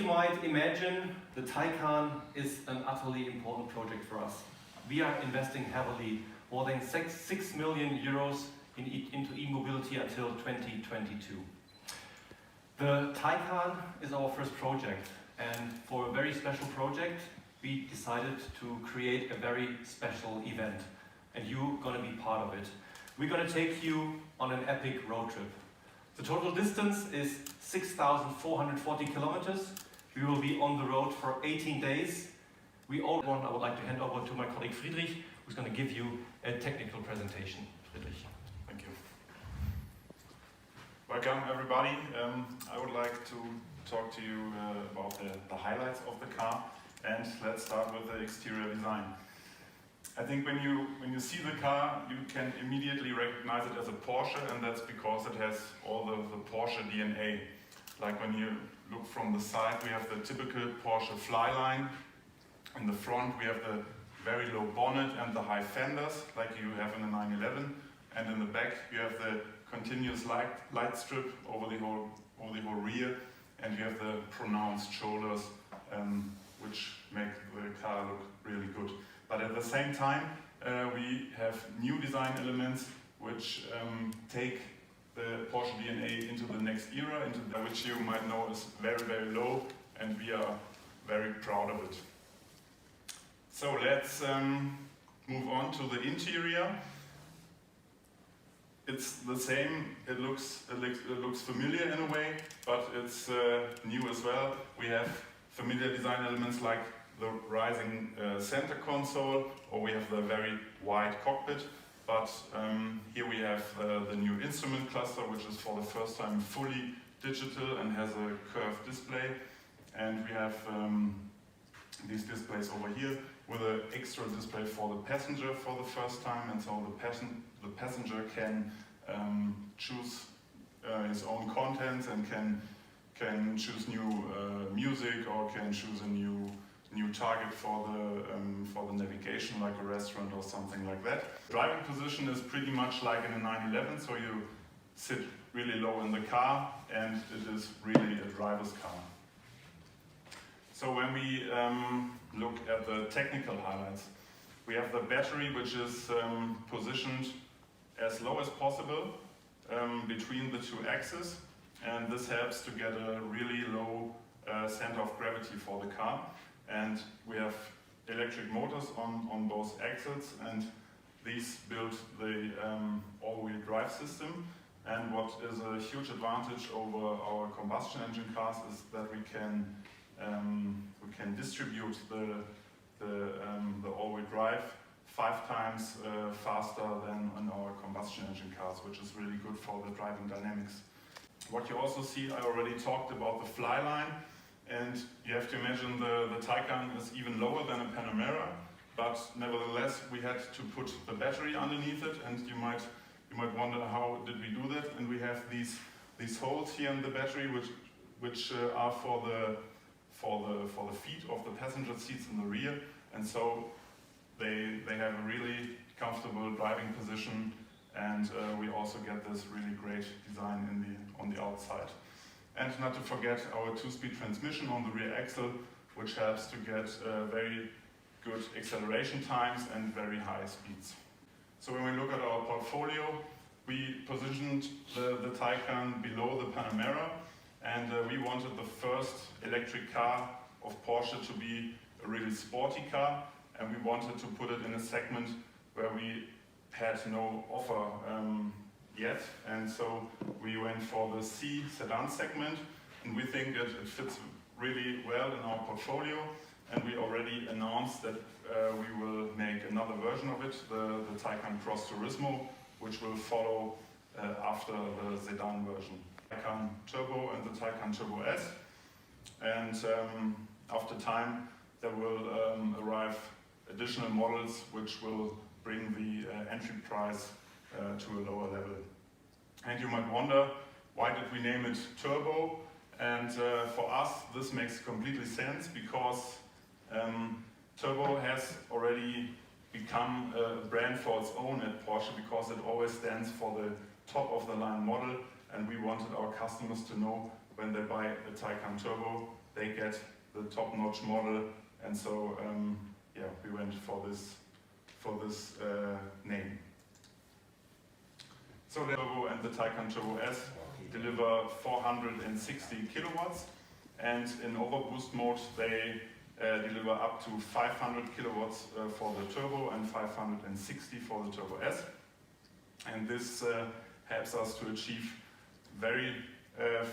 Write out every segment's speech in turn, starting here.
you might imagine, the Taycan is an utterly important project for us. We are investing heavily, more than 6 million euros into e-mobility until 2022. The Taycan is our first project, and for a very special project, we decided to create a very special event, and you're going to be part of it. We're going to take you on an epic road trip. The total distance is 6,440 kilometers. We will be on the road for 18 days. I would like to hand over to my colleague Friedrich, who's going to give you a technical presentation. Friedrich. Thank you. Welcome everybody. I would like to talk to you about the highlights of the car, and let's start with the exterior design. I think when you see the car, you can immediately recognize it as a Porsche, and that's because it has all the Porsche DNA. Like when you look from the side, we have the typical Porsche flyline. In the front, we have the very low bonnet and the high fenders, like you have in a 911. And in the back, you have the continuous light strip over the whole rear, and you have the pronounced shoulders, which make the car look really good. But at the same time, we have new design elements which take the Porsche DNA into the next era, which you might know is very, very low, and we are very proud of it. So let's move on to the interior. It's the same. It looks familiar in a way, but it's new as well. We have familiar design elements like the rising center console, or we have the very wide cockpit. But here we have the new instrument cluster, which is for the first time fully digital and has a curved display. And we have these displays over here with an extra display for the passenger for the first time, and so the passenger can choose his own contents and can choose new music, or can choose a new target for the navigation, like a restaurant or something like that. Driving position is pretty much like in a 911, so you sit really low in the car, and it is really a driver's car. So when we look at the technical highlights, we have the battery, which is positioned as low as possible between the two axes, and this helps to get a really low center of gravity for the car. And we have electric motors on both axles, and these build the all-wheel drive system. And what is a huge advantage over our combustion engine cars is that we can distribute the all-wheel drive 5 times faster than on our combustion engine cars, which is really good for the driving dynamics. What you also see, I already talked about the flyline, and you have to imagine the Taycan is even lower than a Panamera, but nevertheless we had to put the battery underneath it, and you might wonder how did we do that. And we have these holes here in the battery which are for the feet of the passenger seats in the rear, and so they have a really comfortable driving position, and we also get this really great design on the outside. And not to forget our 2-speed transmission on the rear axle, which helps to get very good acceleration times and very high speeds. So when we look at our portfolio, we positioned the Taycan below the Panamera, and we wanted the first electric car of Porsche to be a really sporty car, and we wanted to put it in a segment where we had no offer yet, and so we went for the C sedan segment, and we think it fits really well in our portfolio, and we already announced that we will make another version of it, the Taycan Cross Turismo, which will follow after the sedan version. Taycan Turbo and the Taycan Turbo S, and after time there will arrive additional models which will bring the entry price to a lower level. And you might wonder, why did we name it Turbo? And for us this makes completely sense, because Turbo has already become a brand for its own at Porsche, because it always stands for the top of the line model, and we wanted our customers to know when they buy a Taycan Turbo they get the top-notch model, and so yeah, we went for this name. So the Turbo and the Taycan Turbo S deliver 460 kilowatts, and in overboost mode they deliver up to 500 kilowatts for the Turbo and 560 for the Turbo S. And this helps us to achieve very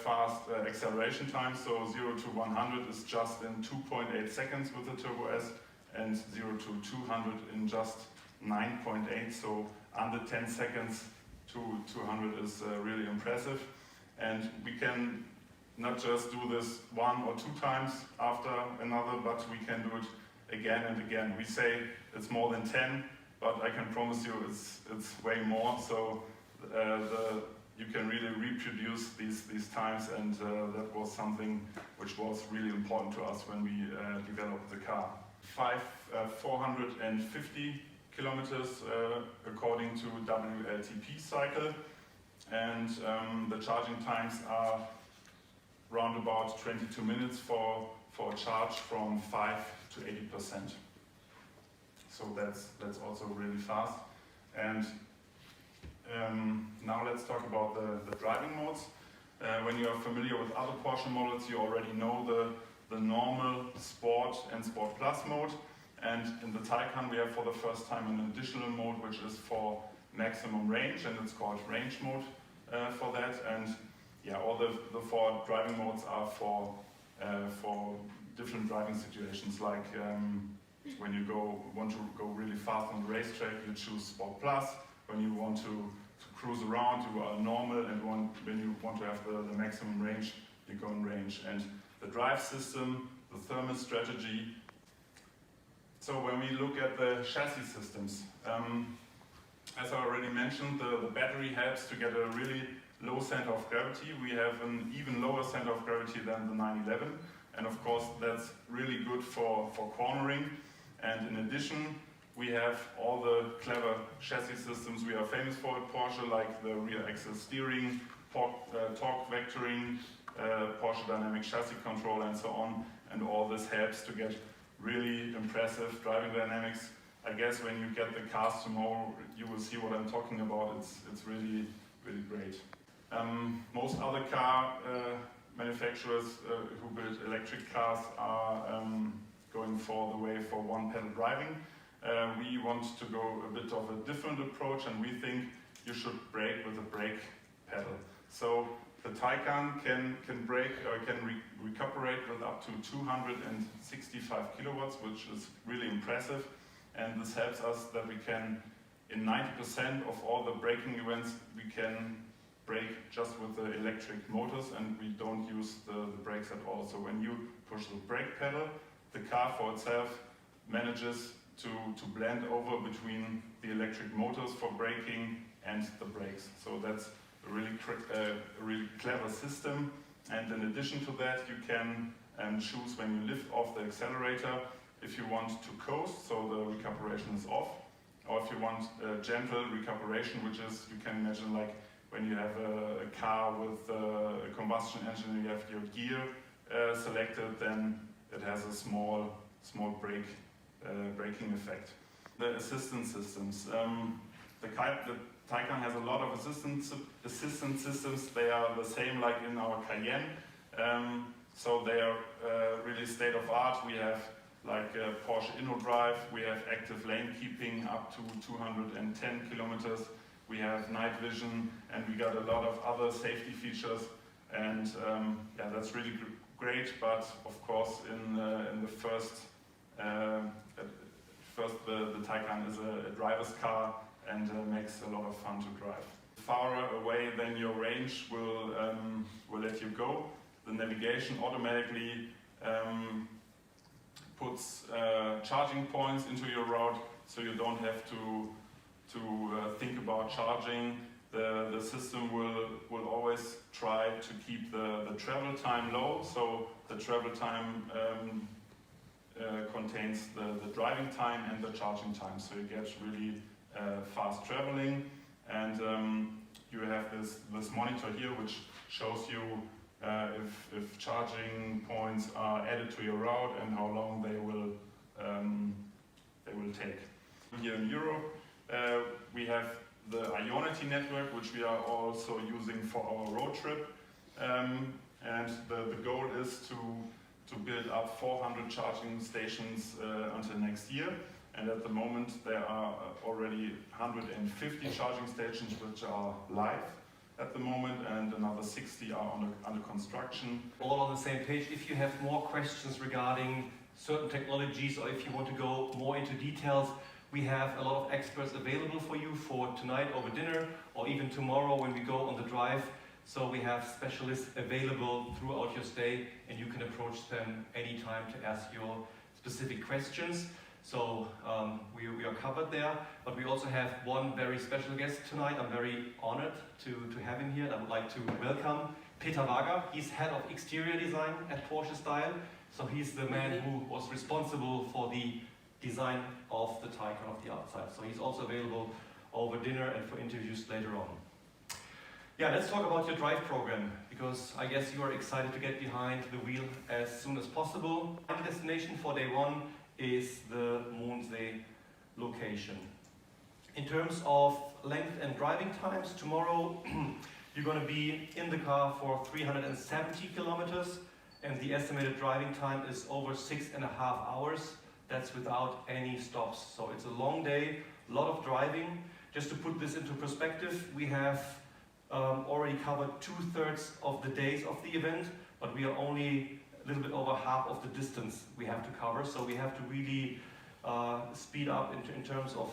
fast acceleration time. So 0 to 100 is just in 2.8 seconds with the Turbo S, and 0 to 200 in just 9.8. So under 10 seconds to 200 is really impressive. And we can not just do this 1 or 2 times after another, but we can do it again and again. We say it's more than 10, but I can promise you it's way more. So you can really reproduce these times, and that was something which was really important to us when we developed the car. 450 kilometers according to WLTP cycle, and the charging times are round about 22 minutes for a charge from 5 to 80%. So that's also really fast. And now let's talk about the driving modes. When you are familiar with other Porsche models, you already know the normal, Sport and Sport Plus mode. And in the Taycan we have for the first time an additional mode which is for maximum range, and it's called range mode for that. And yeah, all the 4 driving modes are for different driving situations, like when you want to go really fast on the racetrack, you choose Sport Plus. When you want to cruise around, you are normal, and when you want to have the maximum range, you go in range. And the drive system, the thermal strategy. So when we look at the chassis systems, as I already mentioned, the battery helps to get a really low center of gravity. We have an even lower center of gravity than the 911, and of course that's really good for cornering. And in addition, we have all the clever chassis systems we are famous for at Porsche, like the rear axle steering, torque vectoring, Porsche dynamic chassis control, and so on. And all this helps to get really impressive driving dynamics. I guess when you get the cars tomorrow, you will see what I'm talking about. It's really, really great. Most other car manufacturers who build electric cars are going for the way for one-pedal driving. We want to go a bit of a different approach, and we think you should brake with a brake pedal. So the Taycan can recuperate with up to 265 kilowatts, which is really impressive. And this helps us that we can, in 90% of all the braking events, we can brake just with the electric motors, and we don't use the brakes at all. So when you push the brake pedal, the car for itself manages to blend over between the electric motors for braking and the brakes. So that's a really clever system. And in addition to that, you can choose when you lift off the accelerator if you want to coast, so the recuperation is off, or if you want a gentle recuperation, which is, you can imagine like when you have a car with a combustion engine and you have your gear selected, then it has a small braking effect. The assistance systems. The Taycan has a lot of assistance systems. They are the same like in our Cayenne. So they are really state of art. We have like Porsche InnoDrive, we have active lane keeping up to 210 kilometers. We have night vision, and we got a lot of other safety features. And yeah, that's really great. But of course, in the first the Taycan is a driver's car and makes a lot of fun to drive. Farther away than your range will let you go. The navigation automatically puts charging points into your route, so you don't have to think about charging. The system will always try to keep the travel time low, so the travel time contains the driving time and the charging time, so you get really fast traveling. And you have this monitor here which shows you if charging points are added to your route and how long they will take. Here in Europe, we have the Ionity network, which we are also using for our road trip, and the goal is to build up 400 charging stations until next year. And at the moment there are already 150 charging stations which are live at the moment, and another 60 are under construction. All on the same page. If you have more questions regarding certain technologies, or if you want to go more into details, we have a lot of experts available for you for tonight over dinner, or even tomorrow when we go on the drive. So we have specialists available throughout your stay, and you can approach them anytime to ask your specific questions. So we are covered there, but we also have one very special guest tonight. I'm very honored to have him here. I would like to welcome Peter Wager. He's head of exterior design at Porsche Style. So he's the man who was responsible for the design of the Taycan of the outside. So he's also available over dinner and for interviews later on. Yeah, let's talk about your drive program, because I guess you are excited to get behind the wheel as soon as possible. My destination for day one is the Mondsee location. In terms of length and driving times, tomorrow you're going to be in the car for 370 kilometers, and the estimated driving time is over 6.5 hours. That's without any stops. So it's a long day, a lot of driving. Just to put this into perspective, we have already covered 2/3 of the days of the event, but we are only a little bit over half of the distance we have to cover. So we have to really speed up in terms of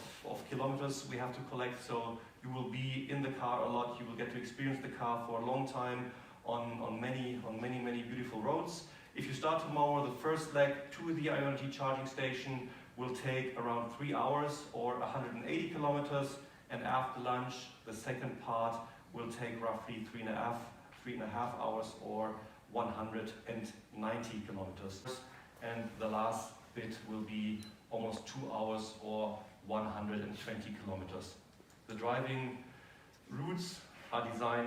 kilometers we have to collect. So you will be in the car a lot. You will get to experience the car for a long time on many beautiful roads. If you start tomorrow, the first leg to the Ionity charging station will take around 3 hours or 180 kilometers, and after lunch the second part will take roughly 3.5 hours or 190 kilometers. And the last bit will be almost 2 hours or 120 kilometers. The driving routes are designed